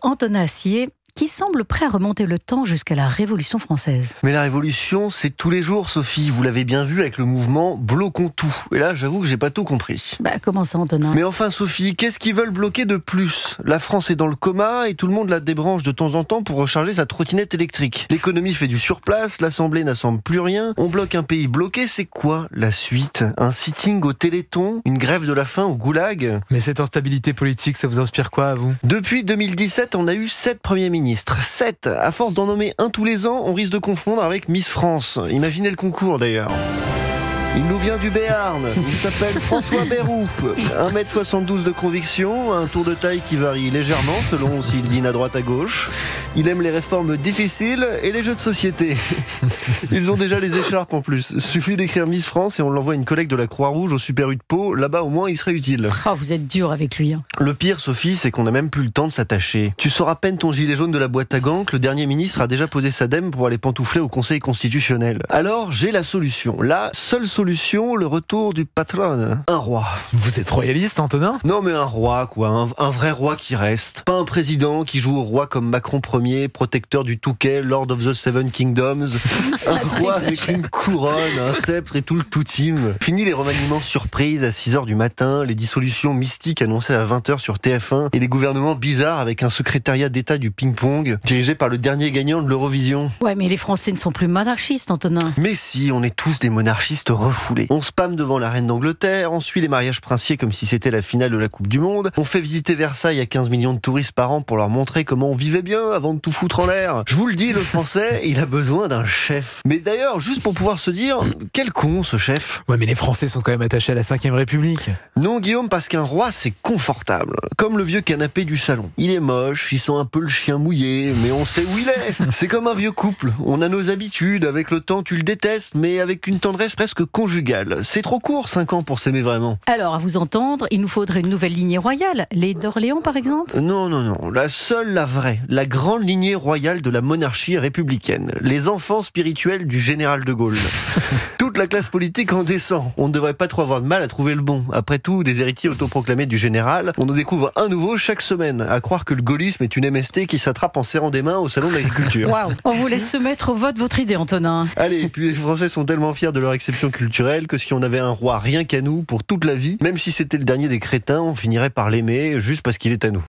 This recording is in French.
Antonin Assier, qui semble prêt à remonter le temps jusqu'à la Révolution française. Mais la Révolution, c'est tous les jours, Sophie. Vous l'avez bien vu avec le mouvement Bloquons tout. Et là, j'avoue que j'ai pas tout compris. Comment ça, Antonin? Mais enfin, Sophie, qu'est-ce qu'ils veulent bloquer de plus? La France est dans le coma et tout le monde la débranche de temps en temps pour recharger sa trottinette électrique. L'économie fait du surplace, l'Assemblée n'assemble plus rien. On bloque un pays bloqué, c'est quoi la suite? Un sitting au Téléthon? Une grève de la faim au goulag? Mais cette instabilité politique, ça vous inspire quoi à vous? Depuis 2017, on a eu 7 premiers ministres. 7. À force d'en nommer un tous les ans, on risque de confondre avec Miss France. Imaginez le concours d'ailleurs. Il nous vient du Béarn, il s'appelle François Bayrou, 1m72 de conviction, un tour de taille qui varie légèrement selon s'il dîne à droite à gauche. Il aime les réformes difficiles et les jeux de société. Ils ont déjà les écharpes en plus. Suffit d'écrire Miss France et on l'envoie à une collègue de la Croix-Rouge au Super U de Pau, là-bas au moins il serait utile. Oh, vous êtes dur avec lui. Le pire, Sophie, c'est qu'on n'a même plus le temps de s'attacher. Tu sors à peine ton gilet jaune de la boîte à gants que le dernier ministre a déjà posé sa dème pour aller pantoufler au Conseil constitutionnel. Alors, j'ai la solution. La seule solution, le retour du patron. Un roi. Vous êtes royaliste, Antonin? Non mais un roi, quoi. Un vrai roi qui reste. Pas un président qui joue au roi comme Macron Ier, protecteur du Touquet, Lord of the Seven Kingdoms. Un roi avec une couronne, un sceptre et tout le tout-team. Fini les remaniements surprises à 6h du matin, les dissolutions mystiques annoncées à 20h sur TF1 et les gouvernements bizarres avec un secrétariat d'État du ping-pong dirigé par le dernier gagnant de l'Eurovision. Ouais, mais les Français ne sont plus monarchistes, Antonin. Mais si, on est tous des monarchistes refoulés. On spamme devant la reine d'Angleterre, on suit les mariages princiers comme si c'était la finale de la Coupe du Monde, on fait visiter Versailles à 15 millions de touristes par an pour leur montrer comment on vivait bien avant de tout foutre en l'air. Je vous le dis, le Français, il a besoin d'un chef. Mais d'ailleurs, juste pour pouvoir se dire, quel con ce chef. Ouais, mais les Français sont quand même attachés à la 5ème République. Non, Guillaume, parce qu'un roi, c'est confortable. Comme le vieux canapé du salon. Il est moche, il sent un peu le chien mouillé, mais on sait où il est. C'est comme un vieux couple. On a nos habitudes, avec le temps, tu le détestes, mais avec une tendresse presque conjugale. C'est trop court, 5 ans, pour s'aimer vraiment. Alors, à vous entendre, il nous faudrait une nouvelle lignée royale. Les d'Orléans, par exemple? Non. La seule, la vraie, la grande lignée royale de la monarchie républicaine. Les enfants spirituels du général de Gaulle. Toute la classe politique en descend. On ne devrait pas trop avoir de mal à trouver le bon. Après tout, des héritiers autoproclamés du général, on en découvre un nouveau chaque semaine. À croire que le gaullisme est une MST qui s'attrape en serrant des mains au salon de l'agriculture. Waouh! On vous laisse soumettre au vote votre idée, Antonin. Allez, et puis les Français sont tellement fiers de leur exception culturelle que si on avait un roi rien qu'à nous pour toute la vie, même si c'était le dernier des crétins, on finirait par l'aimer juste parce qu'il est à nous.